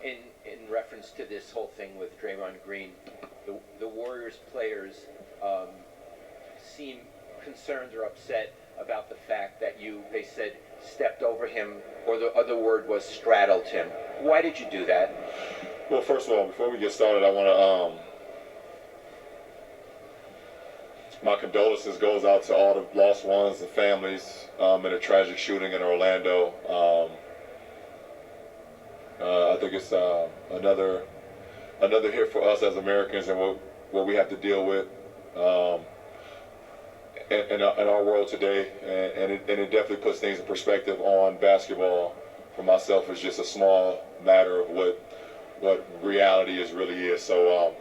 in reference to this whole thing with Draymond Green, the Warriors players seem concerned or upset about the fact that they said, stepped over him, or the other word was straddled him. Why did you do that? Well, first of all, before we get started, I want to my condolences goes out to all the lost ones and families in a tragic shooting in Orlando. I think it's another hit for us as Americans and what we have to deal with in our world today, and it definitely puts things in perspective on basketball. For myself, it's just a small matter of what reality really is. So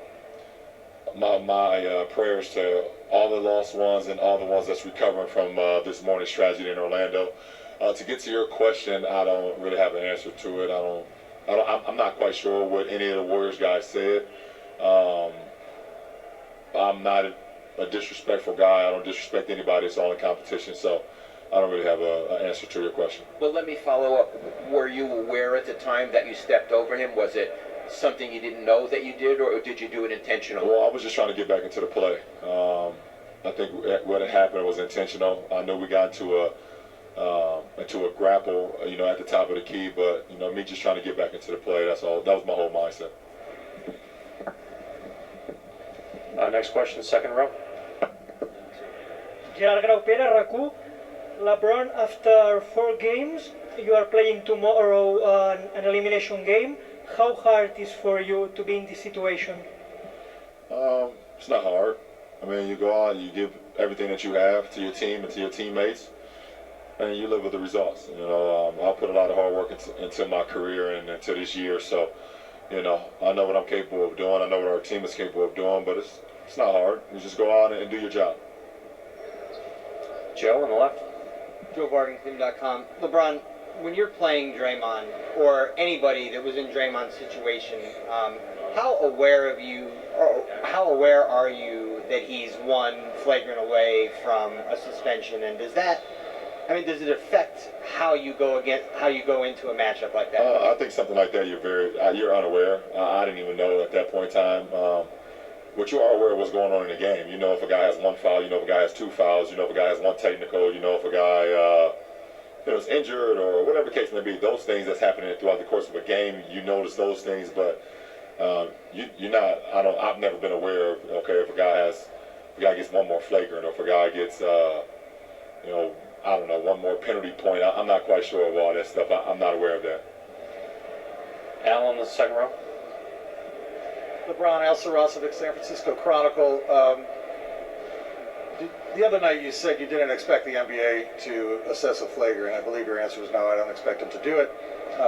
my prayers to all the lost ones and all the ones that's recovering from this morning's tragedy in Orlando. To get to your question, I don't really have an answer to it. I'm not quite sure what any of the Warriors guys said. I'm not a disrespectful guy. I don't disrespect anybody. It's all in competition, so I don't really have an answer to your question. Well, let me follow up. Were you aware at the time that you stepped over him? Was it something you didn't know that you did, or did you do it intentionally? Well, I was just trying to get back into the play. I think what had happened was intentional. I know we got into a grapple, at the top of the key, but me just trying to get back into the play. That's all. That was my whole mindset. Next question, second row. Gerard Graupera, RACU. LeBron, after 4 games, you are playing tomorrow an elimination game. How hard is for you to be in this situation? It's not hard. I mean, you go out, you give everything that you have to your team and to your teammates, and you live with the results. I put a lot of hard work into my career and into this year, so I know what I'm capable of doing. I know what our team is capable of doing, but it's not hard. You just go out and do your job. Joe on the left. JoeBargington.com. LeBron, when you're playing Draymond or anybody that was in Draymond's situation, how aware are you that he's one flagrant away from a suspension, and does it affect how you go into a matchup like that? I think something like that you're unaware. I didn't even know at that point in time. But you are aware of what's going on in the game. You know if a guy has 1 foul, you know if a guy has 2 fouls, you know if a guy has 1 technical, you know if a guy is injured or whatever the case may be. Those things that's happening throughout the course of a game, you notice those things, but you're not. I've never been aware of if a guy gets 1 more flagrant, or if a guy gets I don't know, 1 more penalty point. I'm not quite sure of all that stuff. I'm not aware of that. Al on the second row. LeBron, Al Sarasovic, San Francisco Chronicle. The other night you said you didn't expect the NBA to assess a flagrant. I believe your answer was no, I don't expect them to do it.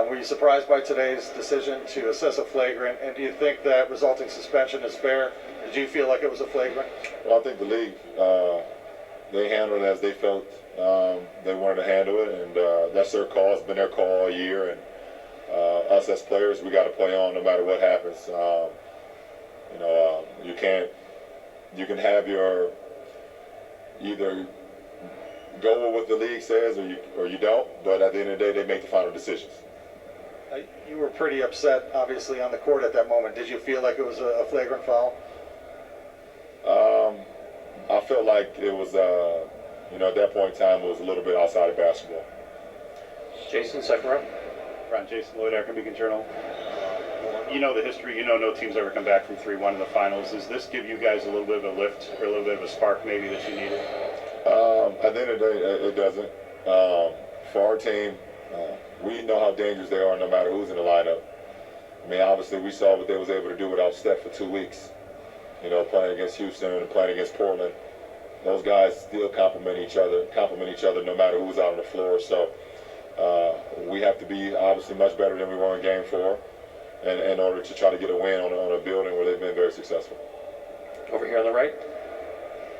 Were you surprised by today's decision to assess a flagrant, and do you think that resulting suspension is fair? Did you feel like it was a flagrant? Well, I think the league, they handled it as they felt they wanted to handle it, and that's their call. It's been their call all year, and us as players, we got to play on no matter what happens. You can have your either go with what the league says or you don't, but at the end of the day, they make the final decisions. You were pretty upset, obviously, on the court at that moment. Did you feel like it was a flagrant foul? I felt like it was, at that point in time, it was a little bit outside of basketball. Jason, second row. Ron, Jason Lloyd, Akron Beacon Journal. You know the history. No team's ever come back from 3-1 in the finals. Does this give you guys a little bit of a lift or a little bit of a spark maybe that you needed? At the end of the day, it doesn't. For our team, we know how dangerous they are no matter who's in the lineup. I mean, obviously, we saw what they was able to do without Steph for 2 weeks. Playing against Houston and playing against Portland. Those guys still complement each other no matter who's out on the floor. So we have to be obviously much better than we were in Game 4 in order to try to get a win on a building where they've been very successful. Over here on the right.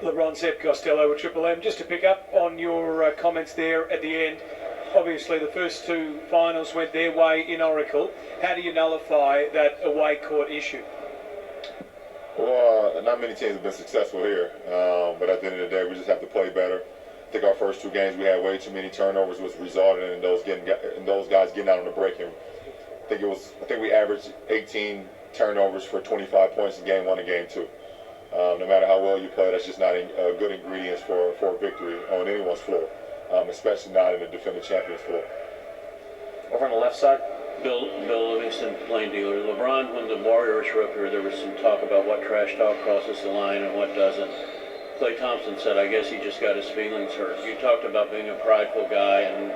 LeBron, Zeb Costello with Triple M. Just to pick up on your comments there at the end, obviously the first 2 finals went their way in Oracle. How do you nullify that away court issue? Well, not many teams have been successful here, but at the end of the day, we just have to play better. I think our first 2 games we had way too many turnovers, which resulted in those guys getting out on the break and think we averaged 18 turnovers for 25 points in game 1 and game 2. No matter how well you play, that's just not good ingredients for a victory on anyone's floor, especially not in the defending champion's floor. Over on the left side. Bill Livingston, plain dealer. LeBron, when the Warriors were up here, there was some talk about what trash talk crosses the line and what doesn't. Klay Thompson said, I guess he just got his feelings hurt. You talked about being a prideful guy and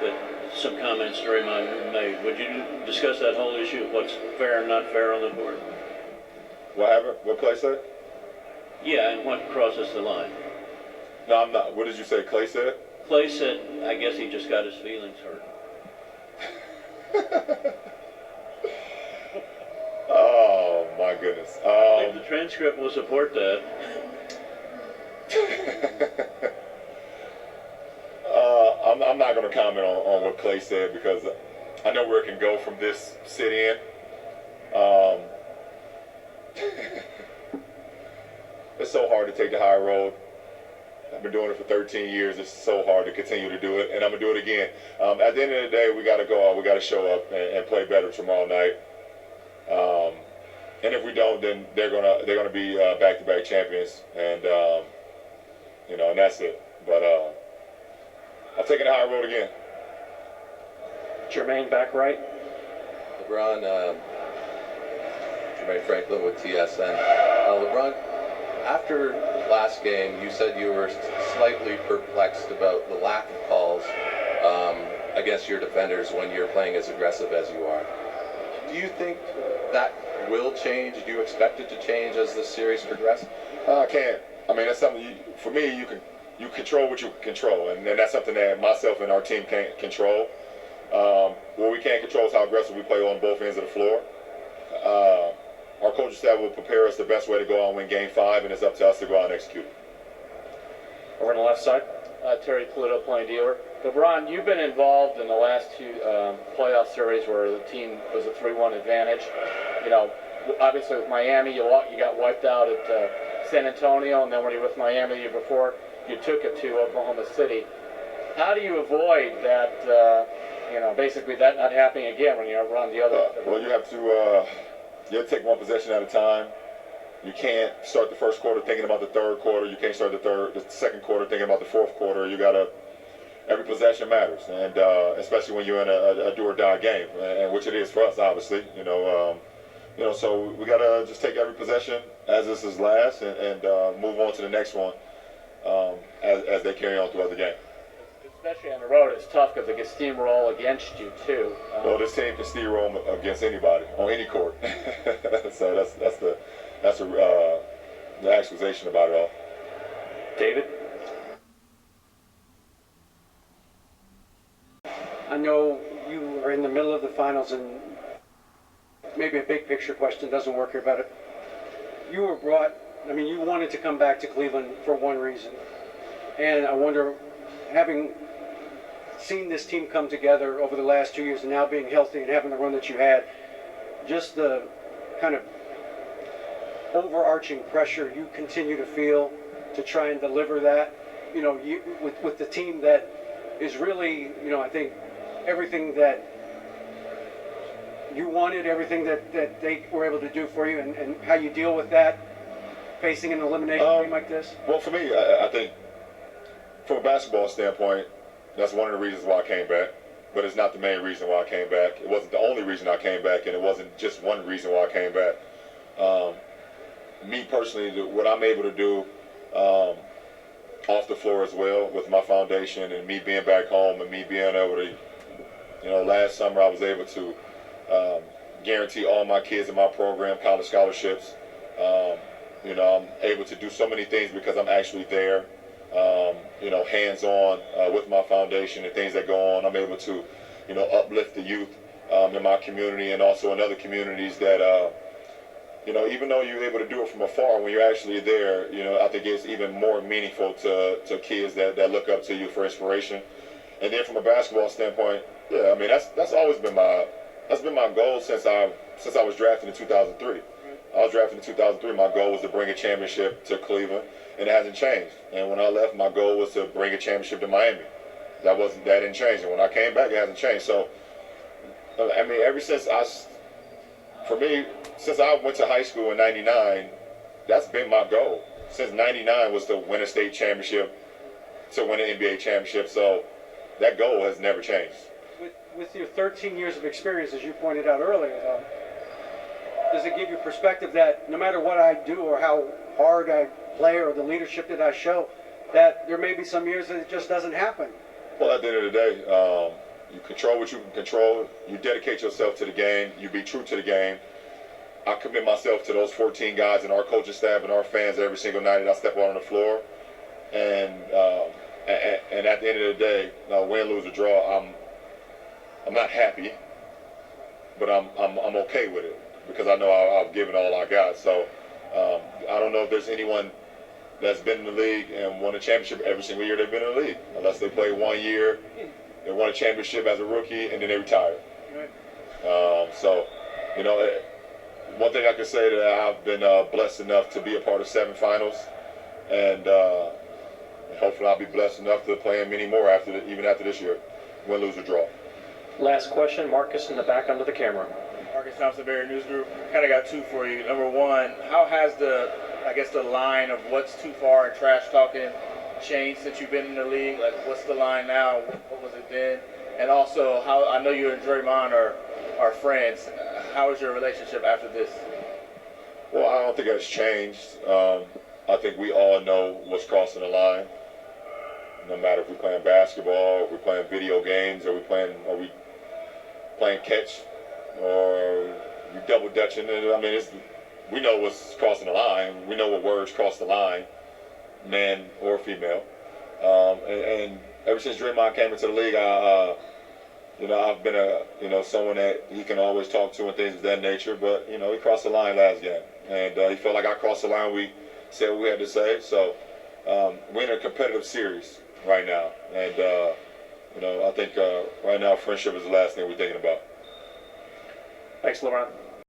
that some comments Draymond made. Would you discuss that whole issue of what's fair and not fair on the court? What happened? What Klay said? Yeah, and what crosses the line? No, I'm not. What did you say Klay said? Klay said, I guess he just got his feelings hurt. Oh my goodness. I think the transcript will support that. I'm not going to comment on what Klay said because I know where it can go from this sit-in. It's so hard to take the high road. I've been doing it for 13 years. It's so hard to continue to do it, and I'm gonna do it again. At the end of the day, we got to go out. We got to show up and play better tomorrow night. And if we don't, then they're gonna be back-to-back champions, and and that's it. But I'm taking the high road again. Jermaine, back right. LeBron, Jermaine Franklin with TSN. LeBron, after last game, you said you were slightly perplexed about the lack of calls against your defenders when you're playing as aggressive as you are. Do you think that will change? Do you expect it to change as the series progresses? I can't. I mean, that's something for me. You control what you can control, and that's something that myself and our team can't control. What we can't control is how aggressive we play on both ends of the floor. Our coaching staff will prepare us the best way to go out and win Game 5, and it's up to us to go out and execute. Over on the left side. Terry Pluto, plain dealer. LeBron, you've been involved in the last two playoff series where the team was a 3-1 advantage. You know, obviously with Miami, you got wiped out at San Antonio, and then when you were with Miami the year before, you took it to Oklahoma City. How do you avoid that, basically that not happening again when you're around the other? Well, you have to take one possession at a time. You can't start the first quarter thinking about the third quarter. You can't start the second quarter thinking about the fourth quarter. Every possession matters, and especially when you're in a do or die game, and which it is for us, obviously. So we gotta just take every possession as this is last, and move on to the next one as they carry on throughout the game. Especially on the road, it's tough because they can steamroll against you too. Well, this team can steamroll against anybody on any court. So that's the accusation about it all. David? I know you are in the middle of the finals, and maybe a big picture question doesn't work here, but you wanted to come back to Cleveland for one reason. And I wonder, having seen this team come together over the last 2 years and now being healthy and having the run that you had, just the kind of overarching pressure you continue to feel to try and deliver that, with the team that is really, I think everything that you wanted, everything that they were able to do for you, and how you deal with that, facing an elimination game like this? Well, for me, I think from a basketball standpoint, that's one of the reasons why I came back, but it's not the main reason why I came back. It wasn't the only reason I came back, and it wasn't just one reason why I came back. Me personally, what I'm able to do off the floor as well with my foundation and me being back home and me being able to, last summer I was able to guarantee all my kids in my program college scholarships. I'm able to do so many things because I'm actually there, hands-on with my foundation and things that go on. I'm able to, uplift the youth in my community and also in other communities that, even though you're able to do it from afar, when you're actually there, I think it's even more meaningful to kids that look up to you for inspiration. And then from a basketball standpoint, yeah, I mean that's always been my goal since I was drafted in 2003. I was drafted in 2003. My goal was to bring a championship to Cleveland, and it hasn't changed. And when I left, my goal was to bring a championship to Miami. That didn't change. And when I came back, it hasn't changed. So I mean, for me, since I went to high school in '99, that's been my goal. Since '99 was to win a state championship, to win an NBA championship. So that goal has never changed. With your 13 years of experience, as you pointed out earlier, does it give you perspective that no matter what I do or how hard I play or the leadership that I show, that there may be some years that it just doesn't happen? Well, at the end of the day, you control what you can control. You dedicate yourself to the game. You be true to the game. I commit myself to those 14 guys and our coaching staff and our fans every single night that I step out on the floor. And at the end of the day, win, lose, or draw, I'm not happy, but I'm okay with it because I know I've given all I got. So I don't know if there's anyone that's been in the league and won a championship every single year they've been in the league, unless they play 1 year, they won a championship as a rookie, and then they retire. Right. So, you know, one thing I can say that I've been blessed enough to be a part of 7 finals, and hopefully I'll be blessed enough to play in many more even after this year, win, lose, or draw. Last question, Marcus in the back under the camera. Marcus Thompson, Barry News Group. Kind of got 2 for you. Number 1, how has the line of what's too far and trash talking changed since you've been in the league? Like, what's the line now? What was it then? And also, how I know you and Draymond are friends. How is your relationship after this? Well, I don't think that's changed. I think we all know what's crossing the line. No matter if we're playing basketball, if we're playing video games, are we playing catch, or we double dutching. I mean, we know what's crossing the line. We know what words cross the line, man or female. And ever since Draymond came into the league, I've been someone that he can always talk to and things of that nature. But he crossed the line last game, and he felt like I crossed the line. We said what we had to say. So we're in a competitive series right now, and I think right now friendship is the last thing we're thinking about. Thanks, LeBron.